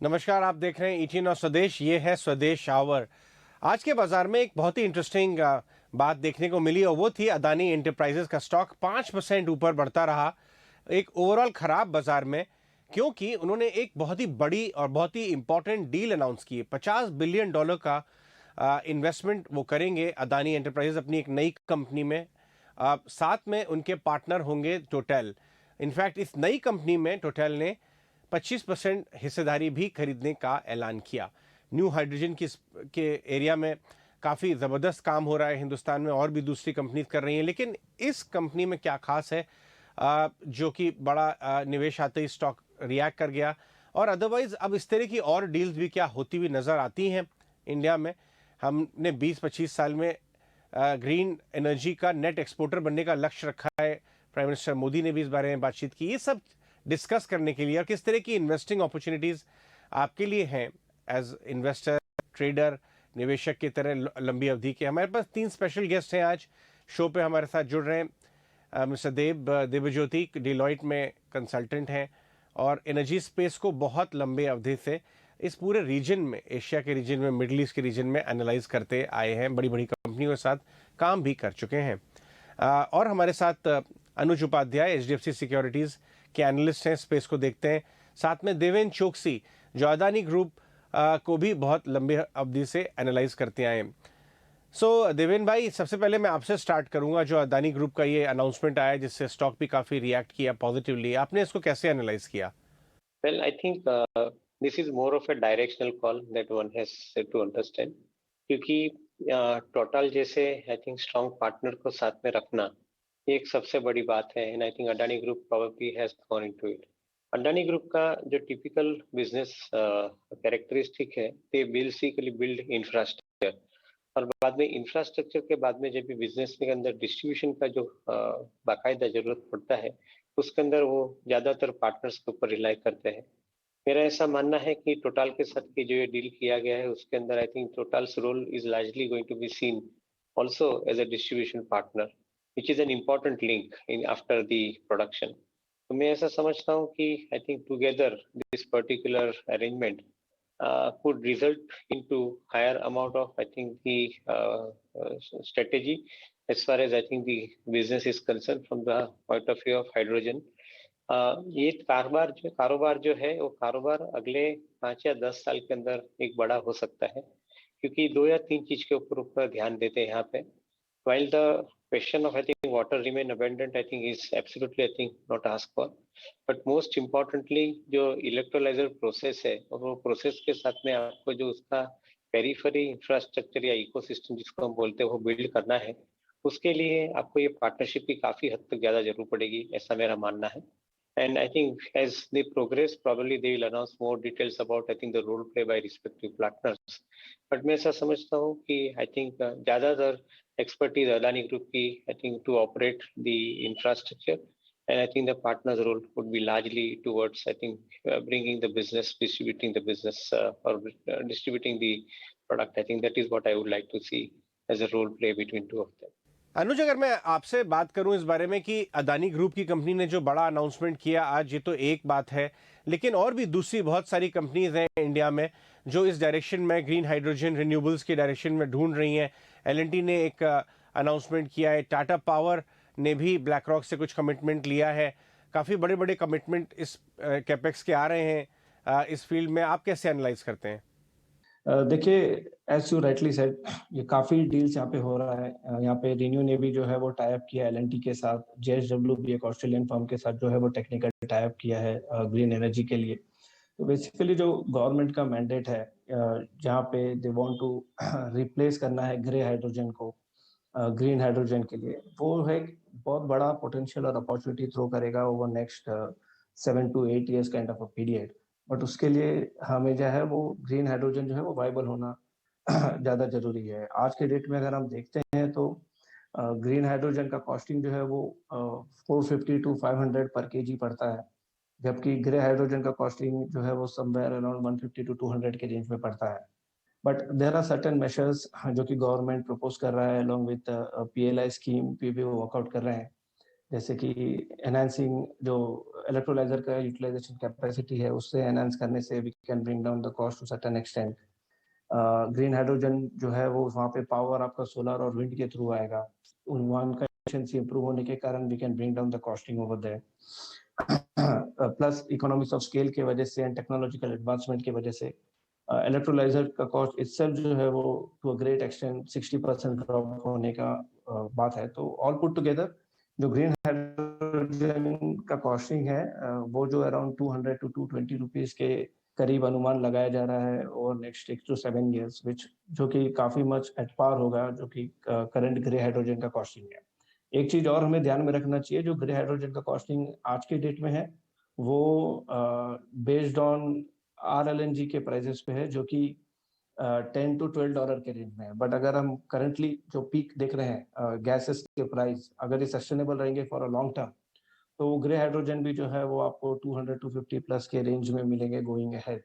नमस्कार, आप देख रहे हैं ईटीएन और स्वदेश। ये है स्वदेश आवर। आज के बाजार में एक बहुत ही इंटरेस्टिंग बात देखने को मिली और वो थी अदानी एंटरप्राइजेस का स्टॉक 5% ऊपर बढ़ता रहा एक ओवरऑल खराब बाजार में, क्योंकि उन्होंने एक बहुत ही बड़ी और बहुत ही इंपॉर्टेंट डील अनाउंस की है। $50 बिलियन का इन्वेस्टमेंट वो करेंगे अदानी एंटरप्राइजेस अपनी एक नई कंपनी में। साथ में उनके पार्टनर होंगे टोटल। इनफैक्ट इस नई कंपनी में टोटल ने 25% हिस्सेदारी भी खरीदने का ऐलान किया। न्यू हाइड्रोजन के एरिया में काफ़ी ज़बरदस्त काम हो रहा है हिंदुस्तान में, और भी दूसरी कंपनीज कर रही हैं। लेकिन इस कंपनी में क्या खास है जो कि बड़ा निवेश आते ही स्टॉक रिएक्ट कर गया। और अदरवाइज अब इस तरह की और डील्स भी क्या होती हुई नज़र आती हैं इंडिया में। हमने 20-25 साल में ग्रीन एनर्जी का नेट एक्सपोर्टर बनने का लक्ष्य रखा है। प्राइम मिनिस्टर मोदी ने भी इस बारे में बातचीत की। ये सब डिस्कस करने के लिए और किस तरह की इन्वेस्टिंग अपॉर्चुनिटीज़ आपके लिए हैं एज इन्वेस्टर, ट्रेडर, निवेशक की तरह लंबी अवधि के। हमारे पास 3 स्पेशल गेस्ट हैं आज शो पे हमारे साथ जुड़ रहे हैं। मिस्टर देवज्योति डिलॉयट में कंसल्टेंट हैं और एनर्जी स्पेस को बहुत लंबे अवधि से इस पूरे रीजन में, एशिया के रीजन में, मिडिल ईस्ट के रीजन में एनालाइज करते आए हैं। बड़ी बड़ी कंपनियों के साथ काम भी कर चुके हैं। और हमारे साथ अनुज उपाध्याय एचडीएफसी सिक्योरिटीज़ के एनालिस्ट हैं, स्पेस को देखते हैं। साथ में देवेन चोकसी जो अदानी ग्रुप को भी बहुत लंबे अवधि से एनालाइज करते आए हैं। सो देवेन भाई, सबसे पहले मैं आपसे स्टार्ट करूंगा। जो अदानी ग्रुप का ये अनाउंसमेंट आया जिससे स्टॉक भी काफ़ी रिएक्ट किया पॉजिटिवली, आपने इसको कैसे एनालाइज किया? Well, I think this is more of a directional call that one has to understand. क्योंकि टोटल जैसे आई थिंक स्ट्रॉन्ग पार्टनर को साथ में रखना ये एक सबसे बड़ी बात है and I think Adani group probably has gone into it. Adani group का जो टिपिकल बिजनेस कैरेक्टरिस्टिक है, दे बेसिकली बिल्ड इंफ्रास्ट्रक्चर, और बाद में इंफ्रास्ट्रक्चर के बाद में जब भी बिजनेस के अंदर डिस्ट्रीब्यूशन का जो बाकायदा जरूरत पड़ता है उसके अंदर वो ज्यादातर पार्टनर्स के ऊपर रिलाई करते हैं। मेरा ऐसा मानना है कि टोटल के साथ की जो ये डील किया गया है उसके अंदर I think total's role is largely going to be seen also as a distribution partner which is an important link in after the production. तो मैं ऐसा समझता हूँ कि I think together this particular arrangement could result into higher amount of I think the strategy as far as I think the business is concerned from the point of view of hydrogen. ये कारोबार जो है वो कारोबार अगले 5 या 10 साल के अंदर एक बड़ा हो सकता है, क्योंकि 2 या 3 चीज के ऊपर ध्यान देते हैं यहाँ पे। While the question of I think water remain abundant, I think is absolutely I think not asked for, but most importantly जो इलेक्ट्रोलाइजर प्रोसेस है और वो प्रोसेस के साथ में आपको जो उसका पेरिफेरी इंफ्रास्ट्रक्चर या इकोसिस्टम जिसको हम बोलते हैं वो बिल्ड करना है, उसके लिए आपको ये पार्टनरशिप की काफी हद तक ज्यादा जरूरत पड़ेगी, ऐसा मेरा मानना है। And I think as they progress, probably they will announce more details about I think the role play by respective partners. But मैं ऐसा समझता हूँ कि I think ज्यादातर expertise अडानी ग्रुप की I think to operate the infrastructure, and I think the partners role would be largely towards I think bringing the business, distributing the business or distributing the product. I think that is what I would like to see as a role play between two of them. अनुज, अगर मैं आपसे बात करूं इस बारे में कि Adani group की कंपनी ने जो बड़ा अनाउंसमेंट किया आज, ये तो एक बात है, लेकिन और भी दूसरी बहुत सारी कंपनीज हैं इंडिया में जो इस डायरेक्शन में, ग्रीन हाइड्रोजन रिन्यूएबल्स की डायरेक्शन में ढूंढ रही हैं। एलएनटी ने एक अनाउंसमेंट किया है, टाटा पावर ने भी ब्लैक रॉक से कुछ कमिटमेंट लिया है। काफ़ी बड़े बड़े कमिटमेंट इस कैपेक्स के आ रहे हैं इस फील्ड में। आप कैसे एनालाइज करते हैं? देखिए, एज यू राइटली सेड, ये काफी डील्स यहाँ पे हो रहा है। यहाँ पे रिन्यू ने भी जो है वो टाई अप किया एलएनटी के साथ। जेएसडब्ल्यू भी एक ऑस्ट्रेलियन फर्म के साथ जो है वो टेक्निकल टाई अप किया है ग्रीन एनर्जी के लिए। तो बेसिकली जो गवर्नमेंट का मैंडेट है, जहाँ पे दे वांट टू रिप्लेस करना है ग्रे हाइड्रोजन को ग्रीन हाइड्रोजन के लिए, वो है बहुत बड़ा पोटेंशियल और अपॉर्चुनिटी थ्रो करेगा over next 7 to 8 years kind of a period. But उसके लिए हमें जो है वो ग्रीन हाइड्रोजन जो है वो वाइबल होना ज़्यादा जरूरी है। आज के डेट में अगर हम देखते हैं तो ग्रीन हाइड्रोजन का कॉस्टिंग जो है वो 450 to 500 पर केजी पड़ता है, जबकि ग्रे हाइड्रोजन का कॉस्टिंग जो है वो समवेयर अराउंड 150 to 200 के रेंज में पड़ता है। But there are certain measures जो कि गवर्नमेंट प्रपोज कर रहा है अलोंग विद पीएलआई स्कीम पे भी वो वर्कआउट कर रहे हैं, जैसे कि एनहांसिंग जो इलेक्ट्रोलाइजर का यूटिलाइजेशन कैपेसिटी है उससे एनहांस करने से we can bring down the cost to certain extent. Green hydrogen जो है वो वहाँ पे पावर आपका सोलर और विंड के थ्रू आएगा, वहाँ का एफिशिएंसी इंप्रूव होने के कारण we can bring down the costing over there. Plus economics of scale के वजह से एंड टेक्नोलॉजिकल एडवांसमेंट की वजह से इलेक्ट्रोलाइजर का कॉस्ट इटसेल्फ जो है वो to a great extent 60% drop होने का बात है। तो ऑल पुट टुगेदर जो ग्रीन हाइड्रोजन का कॉस्टिंग है वो जो अराउंड 200 to 220 रुपीज के करीब अनुमान लगाया जा रहा है ओवर नेक्स्ट 6 to 7 years, जो कि काफी मच एट पार होगा जो कि करंट ग्रे हाइड्रोजन का कॉस्टिंग है। एक चीज और हमें ध्यान में रखना चाहिए, जो ग्रे हाइड्रोजन का कॉस्टिंग आज के डेट में है वो बेस्ड ऑन RLNG के प्राइसेस पे है जो कि $10 to $12 के रेंज में है। बट अगर हम करंटली जो पीक देख रहे हैं गैसेस के प्राइस अगर ये सस्टेनेबल रहेंगे फॉर अ लॉन्ग टर्म तो ग्रे हाइड्रोजन भी जो है वो आपको 200 to 250 प्लस के रेंज में मिलेंगे गोइंग अहेड।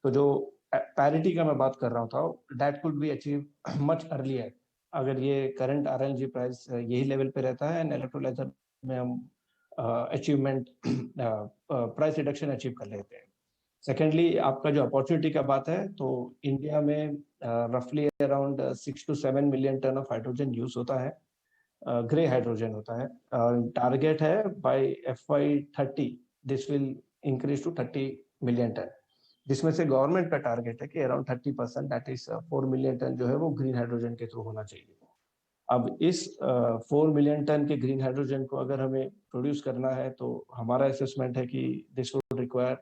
तो जो पैरिटी का मैं बात कर रहा था that could be achieve much earlier अगर ये करंट RLNG प्राइस यही लेवल पे रहता है एंड इलेक्ट्रोलाइजर में हम अचीवमेंट प्राइस रिडक्शन अचीव कर लेते हैं। सेकेंडली आपका जो अपॉर्चुनिटी का बात है तो इंडिया में रफली around 6 to 7 million tonne of hydrogen use होता है, ग्रे हाइड्रोजन होता है। टारगेट है by FY30 this will increase to 30 million tonne, जिसमें से गवर्नमेंट का टारगेट है कि around 30% that is 4 million tonne जो है वो ग्रीन हाइड्रोजन के थ्रू होना चाहिए। अब इस 4 मिलियन टन के ग्रीन हाइड्रोजन को अगर हमें प्रोड्यूस करना है तो हमारा असेसमेंट है कि this would require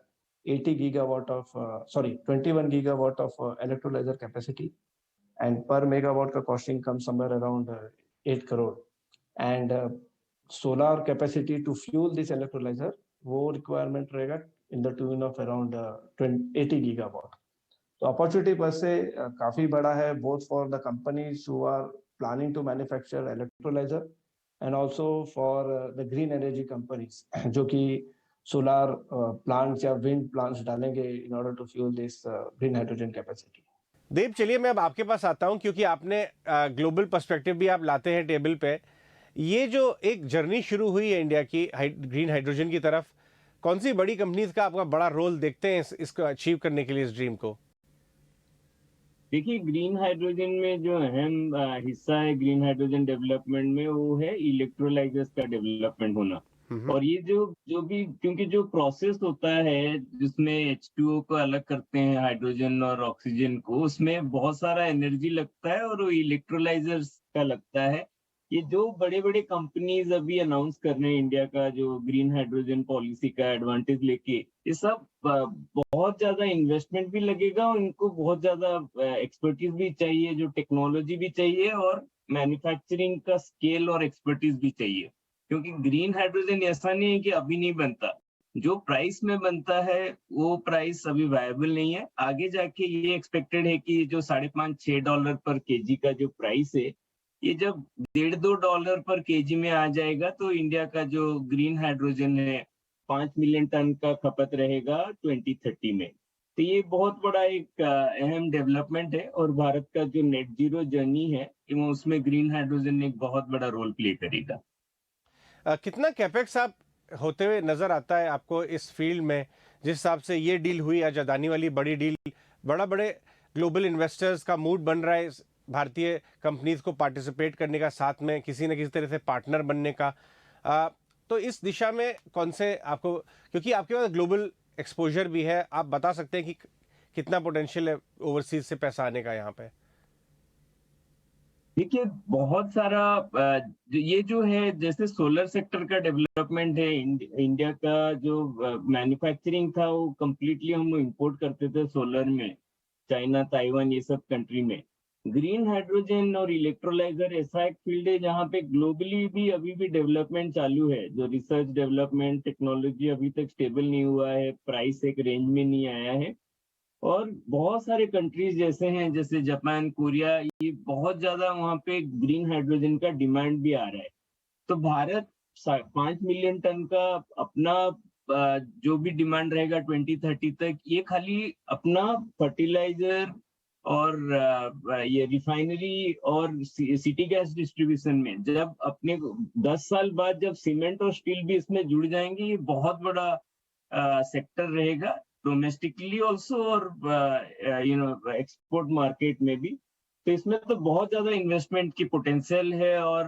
21 gigawatt of electrolyzer capacity, and per megawatt का costing comes somewhere around 8 crore, and solar capacity to fuel this electrolyzer वो requirement रहेगा in the tune of around 80 gigawatt। तो अपॉर्चुनिटी पर से काफी बड़ा है both for the companies who are planning to manufacture electrolyzer and also for the green energy companies जो कि सोलर प्लांट्स या विंड प्लांट्स डालेंगे in order to fuel this green hydrogen capacity. Dev, चलिए मैं अब आपके पास आता हूं क्योंकि आपने ग्लोबल पर्सपेक्टिव भी आप लाते हैं टेबल पे। ये जो एक जर्नी शुरू हुई है इंडिया की ग्रीन हाइड्रोजन की तरफ, कौन सी बड़ी कंपनीज का आपका बड़ा रोल देखते हैं इसको अचीव करने के लिए, इस ड्रीम को? देखिए, ग्रीन हाइड्रोजन में जो अहम हिस्सा है ग्रीन हाइड्रोजन डेवलपमेंट में वो है इलेक्ट्रोलाइजर्स का डेवलपमेंट होना। और ये जो भी क्योंकि जो प्रोसेस होता है जिसमें H2O को अलग करते हैं हाइड्रोजन और ऑक्सीजन को, उसमें बहुत सारा एनर्जी लगता है और वो इलेक्ट्रोलाइजर्स का लगता है। ये जो बड़े बड़े कंपनीज अभी अनाउंस कर रहे हैं इंडिया का जो ग्रीन हाइड्रोजन पॉलिसी का एडवांटेज लेके, ये सब बहुत ज्यादा इन्वेस्टमेंट भी लगेगा और इनको बहुत ज्यादा एक्सपर्टीज भी चाहिए, जो टेक्नोलॉजी भी चाहिए और मैन्युफैक्चरिंग का स्केल और एक्सपर्टीज भी चाहिए। क्योंकि ग्रीन हाइड्रोजन ऐसा नहीं है कि अभी नहीं बनता, जो प्राइस में बनता है वो प्राइस अभी वायबल नहीं है। आगे जाके ये एक्सपेक्टेड है कि जो $5.5-6 पर केजी का जो प्राइस है, ये जब $1.5-2 पर केजी में आ जाएगा तो इंडिया का जो ग्रीन हाइड्रोजन है 5 मिलियन टन का खपत रहेगा 2030 में। तो ये बहुत बड़ा एक अहम डेवलपमेंट है और भारत का जो नेट जीरो जर्नी है उसमें ग्रीन हाइड्रोजन एक बहुत बड़ा रोल प्ले करेगा। कितना कैपेक्स आप होते हुए नजर आता है आपको इस फील्ड में, जिस हिसाब से ये डील हुई आज अदानी वाली बड़ी डील, बड़े ग्लोबल इन्वेस्टर्स का मूड बन रहा है भारतीय कंपनीज को पार्टिसिपेट करने का, साथ में किसी न किसी तरह से पार्टनर बनने का। तो इस दिशा में कौन से आपको, क्योंकि आपके पास ग्लोबल एक्सपोजर भी है, आप बता सकते हैं कि कितना पोटेंशियल है ओवरसीज से पैसा आने का यहाँ पे? देखिए, बहुत सारा ये जो है जैसे सोलर सेक्टर का डेवलपमेंट है, इंडिया का जो मैन्युफैक्चरिंग था वो कंप्लीटली हम इंपोर्ट करते थे सोलर में, चाइना, ताइवान, ये सब कंट्री में। ग्रीन हाइड्रोजन और इलेक्ट्रोलाइजर ऐसा एक फील्ड है जहाँ पे ग्लोबली भी अभी भी डेवलपमेंट चालू है। जो रिसर्च डेवलपमेंट टेक्नोलॉजी अभी तक स्टेबल नहीं हुआ है, प्राइस एक रेंज में नहीं आया है, और बहुत सारे कंट्रीज जैसे हैं जैसे जापान, कोरिया, ये बहुत ज्यादा वहाँ पे ग्रीन हाइड्रोजन का डिमांड भी आ रहा है। तो भारत 5 मिलियन टन का अपना जो भी डिमांड रहेगा 2030 तक, ये खाली अपना फर्टिलाइजर और ये रिफाइनरी और सिटी गैस डिस्ट्रीब्यूशन में जब अपने 10 साल बाद जब सीमेंट और स्टील भी इसमें जुड़ जाएंगे, ये बहुत बड़ा सेक्टर रहेगा डोमेस्टिकली ऑल्सो और एक्सपोर्ट मार्केट में भी। तो इसमें तो बहुत ज्यादा इन्वेस्टमेंट की पोटेंशियल है और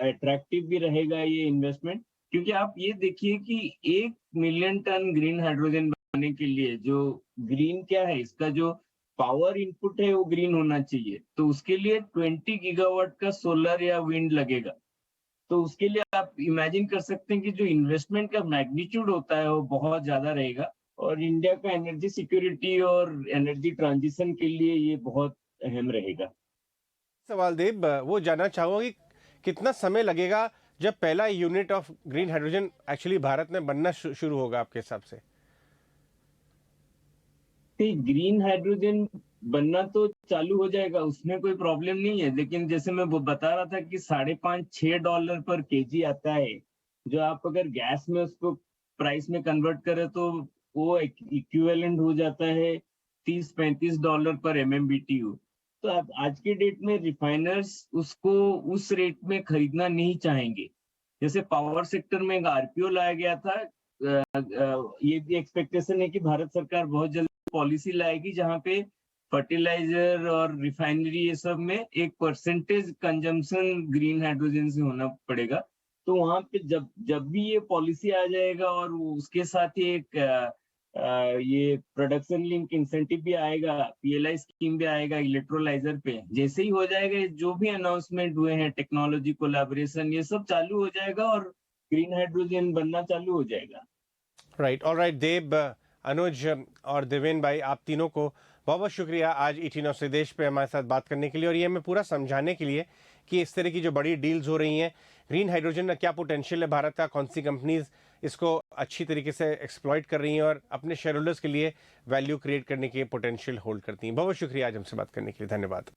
अट्रैक्टिव भी रहेगा ये इन्वेस्टमेंट, क्योंकि आप ये देखिए कि 1 मिलियन टन ग्रीन हाइड्रोजन बनाने के लिए जो ग्रीन क्या है, इसका जो पावर इनपुट है वो ग्रीन होना चाहिए, तो उसके लिए 20 गीगावाट का सोलर या विंड लगेगा। तो उसके लिए आप इमेजिन कर सकते हैं कि जो इन्वेस्टमेंट का मैग्नीट्यूड होता है वो बहुत ज्यादा रहेगा, और इंडिया का एनर्जी सिक्योरिटी और एनर्जी ट्रांजिशन के लिए ये बहुत अहम रहेगा। सवाल देव, वो जानना चाहूंगा कि कितना समय लगेगा जब पहला unit of green hydrogen actually Bharat में बनना शुरू होगा आपके हिसाब से? ग्रीन हाइड्रोजन बनना तो चालू हो जाएगा, उसमें कोई प्रॉब्लम नहीं है, लेकिन जैसे मैं वो बता रहा था कि $5.5-6 पर केजी आता है, जो आप अगर गैस में उसको प्राइस में कन्वर्ट करें तो वो इक्विवेलेंट हो जाता है $30-35 पर MMBTU। तो आप आज के डेट में रिफाइनर्स उसको उस रेट में खरीदना नहीं चाहेंगे। जैसे पावर सेक्टर में एक RPO लाया गया था, ये भी एक्सपेक्टेशन है कि भारत सरकार बहुत जल्द पॉलिसी लाएगी जहां पे फर्टिलाइजर और रिफाइनरी ये सब में एक परसेंटेज कंजम्पशन ग्रीन हाइड्रोजन से होना पड़ेगा। तो वहां पे जब भी ये पॉलिसी आ जाएगा और उसके साथ ही एक ये प्रोडक्शन लिंक इंसेंटिव भी आएगा, PLI स्कीम भी आएगा इलेक्ट्रोलाइजर पे, जैसे ही हो जाएगा जो भी अनाउंसमेंट हुए हैं टेक्नोलॉजी कोलैबोरेशन ये सब चालू हो जाएगा और ग्रीन हाइड्रोजन बनना चालू हो जाएगा। राइट, ऑलराइट देव, अनुज और देवेन भाई, आप तीनों को बहुत बहुत शुक्रिया आज ET नौ स्वदेश पे हमारे साथ बात करने के लिए, और ये हमें पूरा समझाने के लिए कि इस तरह की जो बड़ी डील्स हो रही हैं, ग्रीन हाइड्रोजन का क्या पोटेंशियल है भारत का, कौन सी कंपनीज इसको अच्छी तरीके से एक्सप्लॉइट कर रही हैं और अपने शेयर होल्डर्स के लिए वैल्यू क्रिएट करने की पोटेंशियल होल्ड करती हैं। बहुत बहुत शुक्रिया आज हमसे बात करने के लिए, धन्यवाद।